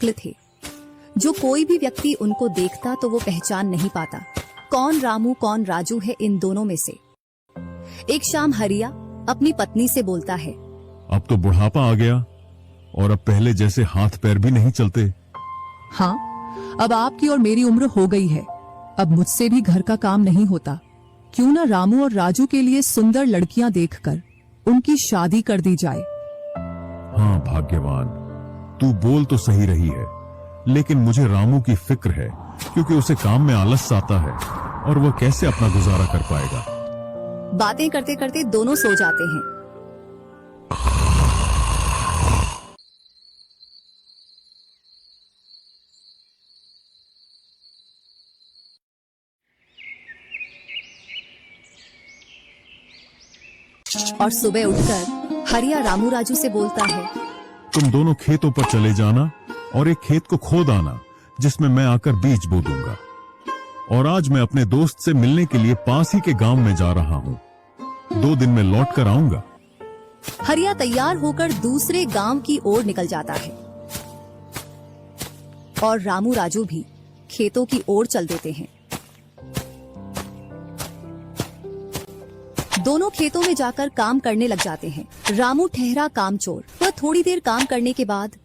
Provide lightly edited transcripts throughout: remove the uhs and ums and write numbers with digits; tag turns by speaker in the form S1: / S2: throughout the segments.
S1: शक्ल थे, जो कोई भी व्यक्ति उनको देखता तो वो पहचान नहीं पाता कौन रामू कौन राजू है इन दोनों में से। एक शाम हरिया अपनी पत्नी से बोलता है,
S2: अब तो बुढ़ापा आ गया और अब पहले जैसे हाथ पैर भी नहीं चलते।
S3: हाँ, अब आपकी और मेरी उम्र हो गई है, अब मुझसे भी घर का काम नहीं होता। क्यों ना रामू और राजू के लिए सुंदर लड़कियां देखकर उनकी शादी कर दी जाए।
S2: हाँ भाग्यवान, तू बोल तो सही रही है, लेकिन मुझे रामू की फिक्र है, क्योंकि उसे काम में आलस आता है और वह कैसे अपना गुजारा कर पाएगा।
S1: बातें करते करते दोनों सो जाते हैं। और सुबह उठकर हरिया रामू राजू से बोलता है,
S2: तुम दोनों खेतों पर चले जाना और एक खेत को खोद आना जिसमें मैं आकर बीज बो दूंगा। और आज मैं अपने दोस्त से मिलने के लिए पास ही के गांव में जा रहा हूं, 2 दिन में लौट कर आऊंगा।
S1: हरिया तैयार होकर दूसरे गांव की ओर निकल जाता है और रामू राजू भी खेतों की ओर चल देते हैं। दोनों खेतों में जाकर काम करने लग जाते हैं। रामू ठहरा कामचोर, वह थोड़ी देर काम करने के बाद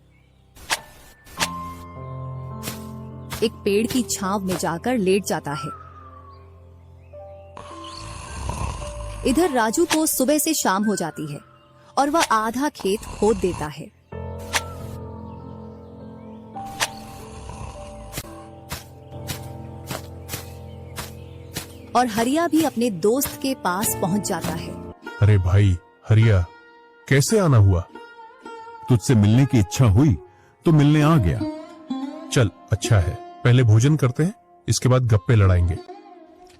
S1: एक पेड़ की छांव में जाकर लेट जाता है। इधर राजू को सुबह से शाम हो जाती है और वह आधा खेत खोद देता है। और हरिया भी अपने दोस्त के पास पहुंच जाता है।
S4: अरे भाई हरिया, कैसे आना हुआ?
S2: तुझसे मिलने की इच्छा हुई तो मिलने आ गया।
S4: चल अच्छा है, पहले भोजन करते हैं, इसके बाद गप्पे लड़ाएंगे।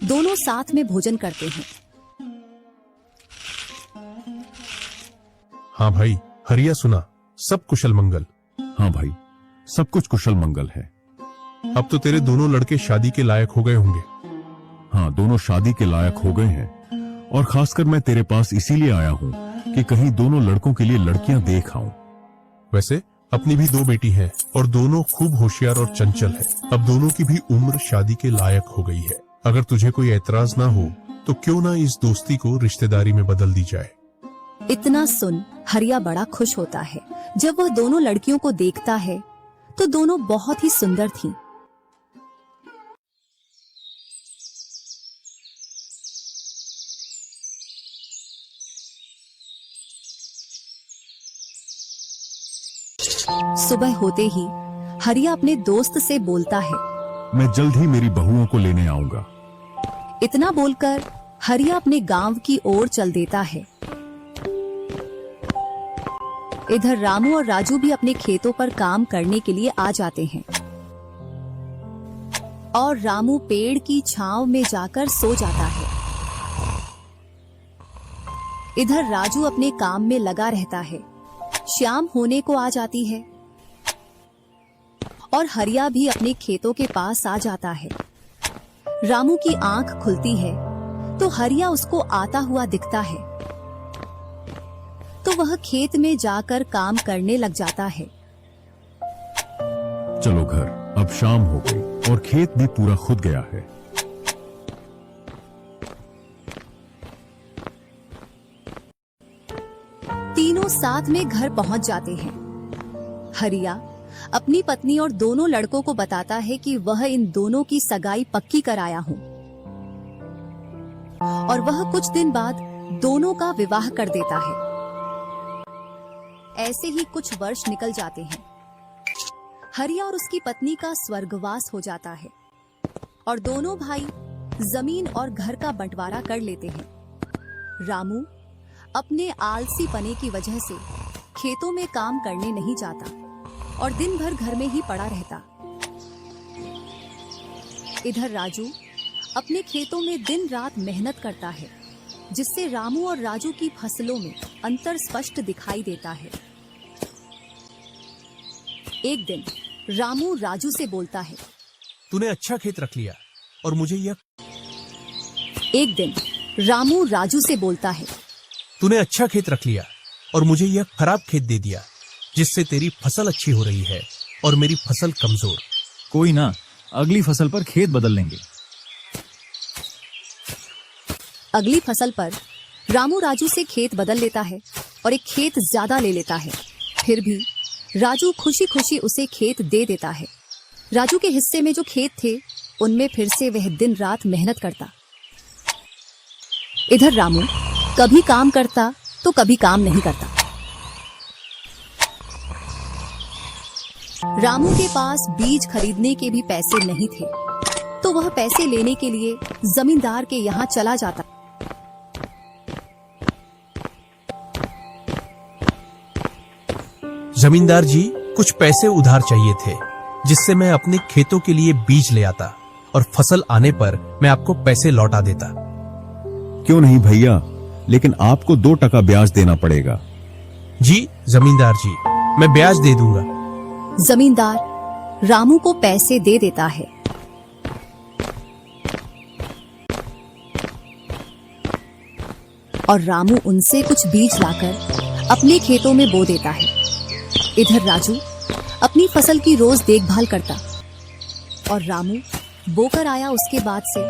S1: दोनों साथ में भोजन करते हैं।
S4: हाँ भाई हरिया, सुना सब कुशल मंगल?
S2: हाँ भाई, सब कुछ कुशल मंगल है।
S4: अब तो तेरे दोनों लड़के शादी के लायक हो गए होंगे।
S2: हाँ, दोनों शादी के लायक हो गए हैं और खासकर मैं तेरे पास इसीलिए आया हूँ कि कहीं दोनों लड़कों के लिए लड़कियां देख आऊं।
S4: वैसे अपनी भी 2 बेटी हैं और दोनों खूब होशियार और चंचल है। अब दोनों की भी उम्र शादी के लायक हो गई है। अगर तुझे कोई एतराज ना हो तो क्यों ना इस दोस्ती को रिश्तेदारी में बदल दी जाए।
S1: इतना सुन हरिया बड़ा खुश होता है। जब वह दोनों लड़कियों को देखता है तो दोनों बहुत ही सुंदर थीं। सुबह होते ही हरिया अपने दोस्त से बोलता है,
S2: मैं जल्द ही मेरी बहुओं को लेने आऊंगा।
S1: इतना बोलकर हरिया अपने गांव की ओर चल देता है। इधर रामू और राजू भी अपने खेतों पर काम करने के लिए आ जाते हैं और रामू पेड़ की छांव में जाकर सो जाता है। इधर राजू अपने काम में लगा रहता है। शाम होने को आ जाती है और हरिया भी अपने खेतों के पास आ जाता है। रामू की आंख खुलती है तो हरिया उसको आता हुआ दिखता है, तो वह खेत में जाकर काम करने लग जाता है।
S2: चलो घर, अब शाम हो गई और खेत भी पूरा खुद गया है।
S1: तीनों साथ में घर पहुंच जाते हैं। हरिया अपनी पत्नी और दोनों लड़कों को बताता है कि वह इन दोनों की सगाई पक्की कराया हूं और वह कुछ दिन बाद दोनों का विवाह कर देता है। ऐसे ही कुछ वर्ष निकल जाते हैं। हरिया और उसकी पत्नी का स्वर्गवास हो जाता है और दोनों भाई जमीन और घर का बंटवारा कर लेते हैं। रामू अपने आलसी पने की वजह से खेतों में काम करने नहीं जाता और दिन भर घर में ही पड़ा रहता। इधर राजू अपने खेतों में दिन रात मेहनत करता है, जिससे रामू और राजू की फसलों में अंतर स्पष्ट दिखाई देता है। एक दिन रामू राजू से बोलता है,
S4: तूने अच्छा खेत रख लिया और मुझे यह
S1: एक दिन रामू राजू से बोलता है,
S4: तूने अच्छा खेत रख लिया और मुझे यह खराब खेत दे दिया, जिससे तेरी फसल अच्छी हो रही है और मेरी फसल कमजोर।
S5: कोई ना, अगली फसल पर खेत बदल लेंगे।
S1: अगली फसल पर रामू राजू से खेत बदल लेता है और एक खेत ज्यादा ले लेता है। फिर भी राजू खुशी खुशी उसे खेत दे देता है। राजू के हिस्से में जो खेत थे उनमें फिर से वह दिन रात मेहनत करता। इधर रामू कभी काम करता तो कभी काम नहीं करता। रामू के पास बीज खरीदने के भी पैसे नहीं थे, तो वह पैसे लेने के लिए जमींदार के यहाँ चला जाता।
S4: जमींदार जी, कुछ पैसे उधार चाहिए थे, जिससे मैं अपने खेतों के लिए बीज ले आता और फसल आने पर मैं आपको पैसे लौटा देता।
S2: क्यों नहीं भैया, लेकिन आपको 2% ब्याज देना पड़ेगा।
S4: जी जमींदार जी, मैं ब्याज दे दूंगा।
S1: जमींदार रामू को पैसे दे देता है और रामू उनसे कुछ बीज लाकर अपने खेतों में बो देता है। इधर राजू अपनी फसल की रोज देखभाल करता और रामू बोकर आया उसके बाद से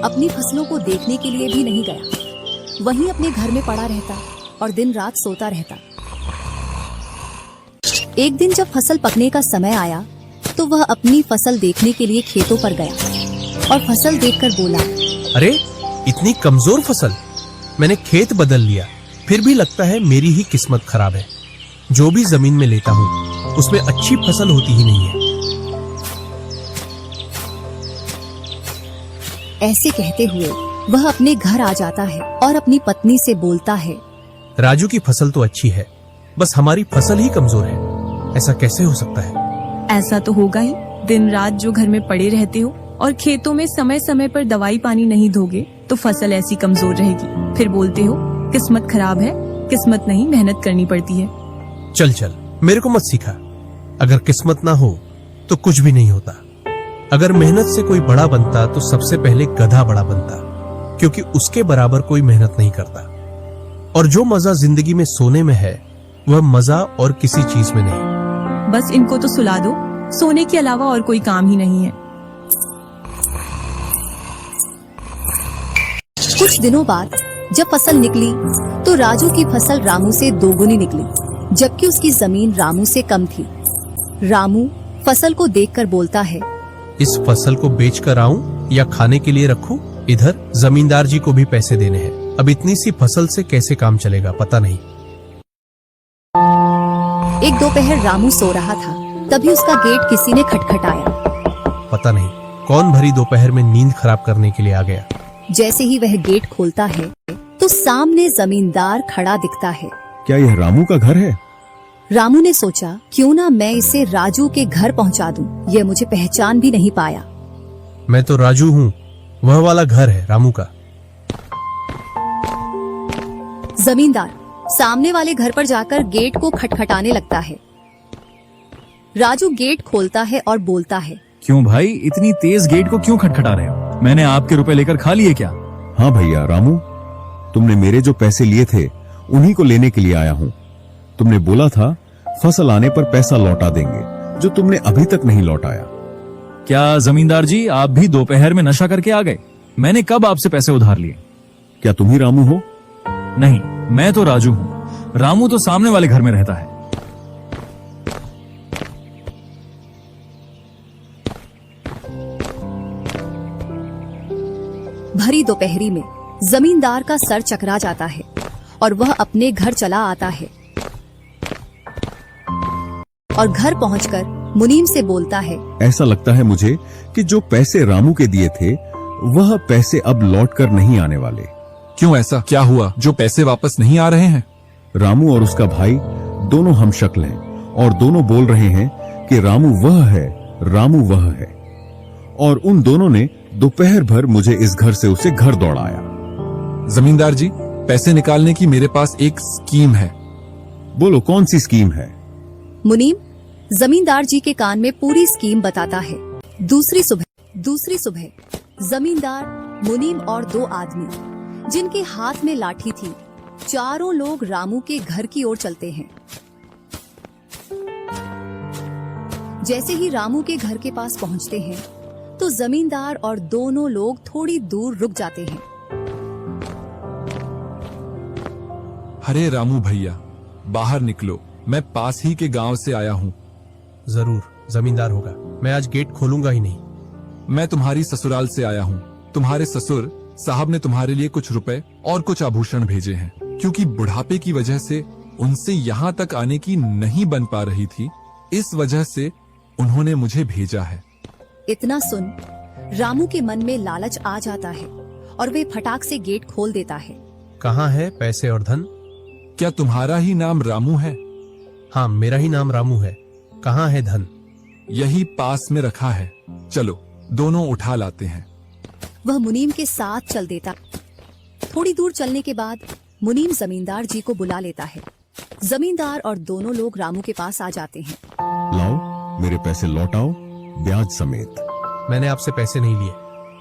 S1: अपनी फसलों को देखने के लिए भी नहीं गया। वहीं अपने घर में पड़ा रहता और दिन रात सोता रहता। एक दिन जब फसल पकने का समय आया तो वह अपनी फसल देखने के लिए खेतों पर गया और फसल देखकर बोला,
S4: अरे इतनी कमजोर फसल! मैंने खेत बदल लिया, फिर भी लगता है मेरी ही किस्मत खराब है। जो भी जमीन में लेता हूँ उसमें अच्छी फसल होती ही नहीं है।
S1: ऐसे कहते हुए वह अपने घर आ जाता है और अपनी पत्नी से बोलता है,
S4: राजू की फसल तो अच्छी है, बस हमारी फसल ही कमजोर है। ऐसा कैसे हो सकता है?
S6: ऐसा तो होगा ही। दिन रात जो घर में पड़े रहते हो और खेतों में समय समय पर दवाई पानी नहीं दोगे तो फसल ऐसी कमजोर रहेगी। फिर बोलते हो किस्मत खराब है। किस्मत नहीं, मेहनत करनी पड़ती है।
S4: चल चल, मेरे को मत सिखा। अगर किस्मत ना हो तो कुछ भी नहीं होता। अगर मेहनत से कोई बड़ा बनता तो सबसे पहले गधा बड़ा बनता, क्योंकि उसके बराबर कोई मेहनत नहीं करता। और जो मजा जिंदगी में सोने में है वह मजा और किसी चीज में नहीं।
S6: बस इनको तो सुला दो, सोने के अलावा और कोई काम ही नहीं है।
S1: कुछ दिनों बाद जब फसल निकली तो राजू की फसल रामू से दोगुनी निकली, जबकि उसकी जमीन रामू से कम थी। रामू फसल को देखकर बोलता है,
S4: इस फसल को बेच कर आऊं या खाने के लिए रखूं? इधर जमींदार जी को भी पैसे देने हैं। अब इतनी सी फसल से कैसे काम चलेगा पता नहीं।
S1: एक दोपहर रामू सो रहा था, तभी उसका गेट किसी ने खटखटाया।
S4: पता नहीं कौन भरी दोपहर में नींद खराब करने के लिए आ गया।
S1: जैसे ही वह गेट खोलता है तो सामने जमींदार खड़ा दिखता है।
S2: क्या यह रामू का घर है?
S1: रामू ने सोचा, क्यों ना मैं इसे राजू के घर पहुंचा दूं। यह मुझे पहचान भी नहीं पाया।
S4: मैं तो राजू हूँ, वह वाला घर है रामू का।
S1: जमींदार सामने वाले घर पर जाकर गेट को खटखटाने लगता है। राजू गेट खोलता है और बोलता है,
S5: क्यों भाई, इतनी तेज गेट को क्यों खटखटा रहे हो? मैंने आपके रुपए लेकर खा लिए क्या?
S2: हाँ भैया रामू, तुमने मेरे जो पैसे लिए थे उन्हीं को लेने के लिए आया हूँ। तुमने बोला था फसल आने पर पैसा लौटा देंगे, जो तुमने अभी तक नहीं लौटाया।
S5: क्या जमींदार जी, आप भी दोपहर में नशा करके आ गए? मैंने कब आपसे पैसे उधार लिए?
S2: क्या तुम ही रामू हो?
S5: नहीं, मैं तो राजू हूँ। रामू तो सामने वाले घर में रहता है।
S1: भरी दोपहरी में जमींदार का सर चकरा जाता है और वह अपने घर चला आता है और घर पहुंचकर मुनीम से बोलता है,
S2: ऐसा लगता है मुझे कि जो पैसे रामू के दिए थे वह पैसे अब लौट कर नहीं आने वाले।
S7: क्यों, ऐसा क्या हुआ जो पैसे वापस नहीं आ रहे हैं?
S2: रामू और उसका भाई दोनों हम शक्ल हैं और दोनों बोल रहे हैं कि रामू वह है, रामू वह है। और उन दोनों ने दोपहर भर मुझे इस घर से उसे घर दौड़ाया।
S7: जमींदार जी, पैसे निकालने की मेरे पास एक स्कीम है।
S2: बोलो कौन सी स्कीम है?
S1: मुनीम जमींदार जी के कान में पूरी स्कीम बताता है। दूसरी सुबह जमींदार, मुनीम और दो आदमी जिनके हाथ में लाठी थी, चारों लोग रामू के घर की ओर चलते हैं। जैसे ही रामू के घर के पास पहुंचते हैं तो जमींदार और दोनों लोग थोड़ी दूर रुक जाते हैं।
S7: अरे रामू भैया, बाहर निकलो, मैं पास ही के गांव से आया हूँ।
S4: जरूर जमींदार होगा, मैं आज गेट खोलूंगा ही नहीं।
S7: मैं तुम्हारी ससुराल से आया हूँ। तुम्हारे ससुर साहब ने तुम्हारे लिए कुछ रुपए और कुछ आभूषण भेजे हैं, क्योंकि बुढ़ापे की वजह से उनसे यहाँ तक आने की नहीं बन पा रही थी, इस वजह से उन्होंने मुझे भेजा है।
S1: इतना सुन रामू के मन में लालच आ जाता है और वे फटाक से गेट खोल देता है।
S4: कहाँ है पैसे और धन?
S7: क्या तुम्हारा ही नाम रामू है?
S4: हाँ, मेरा ही नाम रामू है। कहाँ है धन?
S7: यही पास में रखा है, चलो दोनों उठा लाते हैं।
S1: वह मुनीम के साथ चल देता। थोड़ी दूर चलने के बाद मुनीम जमींदार जी को बुला लेता है। जमींदार और दोनों लोग रामू के पास आ जाते हैं।
S2: लाओ, मेरे पैसे लौटाओ, ब्याज समेत।
S4: मैंने आपसे पैसे नहीं लिए।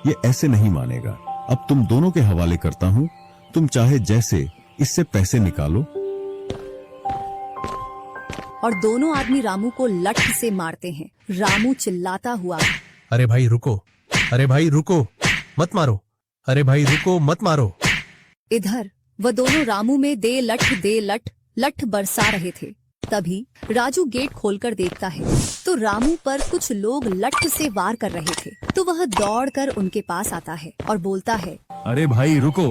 S2: ये ऐसे नहीं मानेगा। अब तुम दोनों के हवाले करता हूँ, तुम चाहे जैसे इससे पैसे निकालो।
S1: और दोनों आदमी रामू को लठ से मारते हैं। रामू चिल्लाता हुआ,
S4: अरे भाई रुको, अरे भाई रुको, मत मारो, अरे भाई रुको, मत मारो।
S1: इधर वह दोनों रामू में दे लठ बरसा रहे थे। तभी राजू गेट खोलकर देखता है तो रामू पर कुछ लोग लठ से वार कर रहे थे। तो वह दौड़कर उनके पास आता है और बोलता है,
S5: अरे भाई रुको।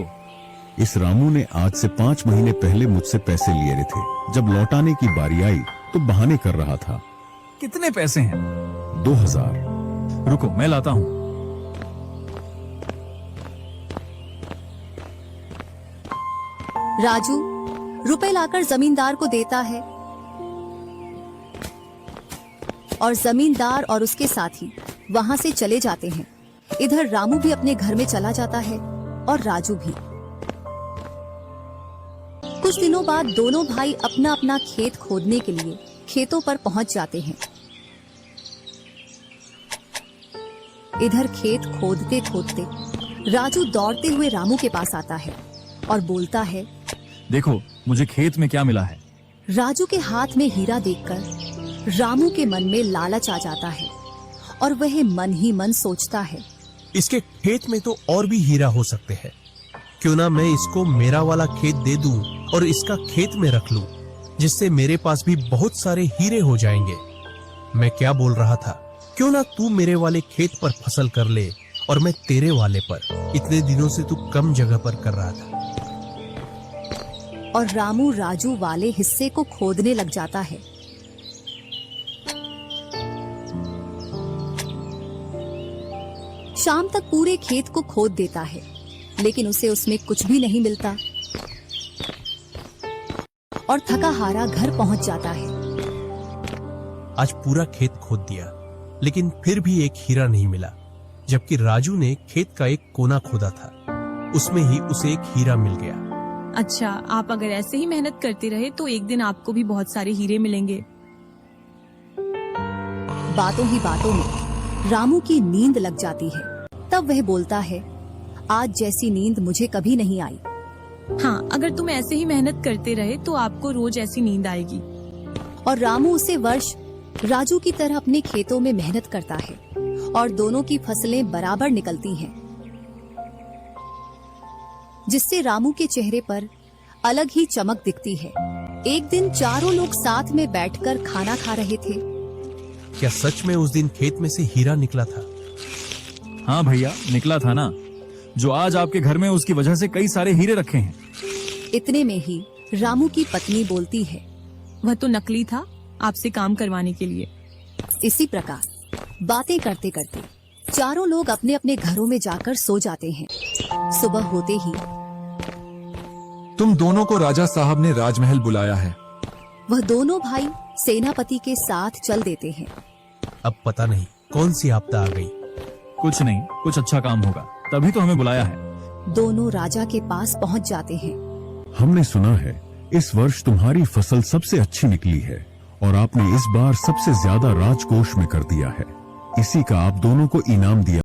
S2: इस रामू ने आज से 5 महीने पहले मुझसे पैसे लिए थे। जब लौटाने की बारी आई तो बहाने कर रहा था।
S5: कितने पैसे हैं?
S2: 2000।
S5: रुको, मैं लाता हूँ।
S1: राजू रुपए लाकर जमींदार को देता है और जमींदार और उसके साथी वहां से चले जाते हैं। इधर रामू भी अपने घर में चला जाता है और राजू भी। कुछ दिनों बाद दोनों भाई अपना अपना खेत खोदने के लिए खेतों पर पहुंच जाते हैं। इधर खेत खोदते खोदते राजू दौड़ते हुए रामू के पास आता है और बोलता है,
S5: देखो मुझे खेत में क्या मिला है।
S1: राजू के हाथ में हीरा देखकर रामू के मन में लालच आ जाता है और वह मन ही मन सोचता है,
S4: इसके खेत में तो और भी हीरा हो सकते हैं। क्यों ना मैं इसको मेरा वाला खेत दे दूं और इसका खेत में रख लूं, जिससे मेरे पास भी बहुत सारे हीरे हो जाएंगे। मैं क्या बोल रहा था, क्यों ना तू मेरे वाले खेत पर फसल कर ले और मैं तेरे वाले पर। इतने दिनों से तू कम जगह पर कर रहा था।
S1: और रामू राजू वाले हिस्से को खोदने लग जाता है। शाम तक पूरे खेत को खोद देता है, लेकिन उसे उसमें कुछ भी नहीं मिलता और थका हारा घर पहुंच जाता है।
S4: आज पूरा खेत खोद दिया, लेकिन फिर भी एक हीरा नहीं मिला, जबकि राजू ने खेत का एक कोना खोदा था, उसमें ही उसे एक हीरा मिल गया।
S6: अच्छा, आप अगर ऐसे ही मेहनत करते रहे तो एक दिन आपको भी बहुत सारे हीरे मिलेंगे।
S1: बातों ही बातों में रामू की नींद लग जाती है। तब वह बोलता है, आज जैसी नींद मुझे कभी नहीं आई।
S6: हाँ, अगर तुम ऐसे ही मेहनत करते रहे तो आपको रोज ऐसी नींद आएगी।
S1: और रामू उसे वर्ष राजू की तरह अपने खेतों में मेहनत करता है और दोनों की फसलें बराबर निकलती हैं, जिससे रामू के चेहरे पर अलग ही चमक दिखती है। एक दिन चारों लोग साथ में बैठकर खाना खा रहे थे।
S4: क्या सच में उस दिन खेत में से हीरा निकला था?
S5: हाँ भैया, निकला था ना। जो आज आपके घर में उसकी वजह से कई सारे हीरे रखे हैं।
S1: इतने में ही रामू की पत्नी बोलती है,
S6: वह तो नकली था, आपसे काम करवाने के लिए।
S1: इसी प्रकार बातें करते करते चारों लोग अपने अपने घरों में जाकर सो जाते हैं। सुबह होते ही
S7: तुम दोनों को राजा साहब ने राजमहल बुलाया है।
S1: वह दोनों भाई सेनापति के साथ चल देते हैं।
S4: अब पता नहीं कौन सी आपदा आ गई।
S5: कुछ नहीं, कुछ अच्छा काम होगा, तभी तो हमें बुलाया है।
S1: दोनों राजा के पास पहुंच जाते हैं।
S2: हमने सुना है इस वर्ष तुम्हारी फसल सबसे अच्छी निकली है और आपने इस बार सबसे ज्यादा राजकोष में कर दिया है। इसी का आप दोनों को इनाम दिया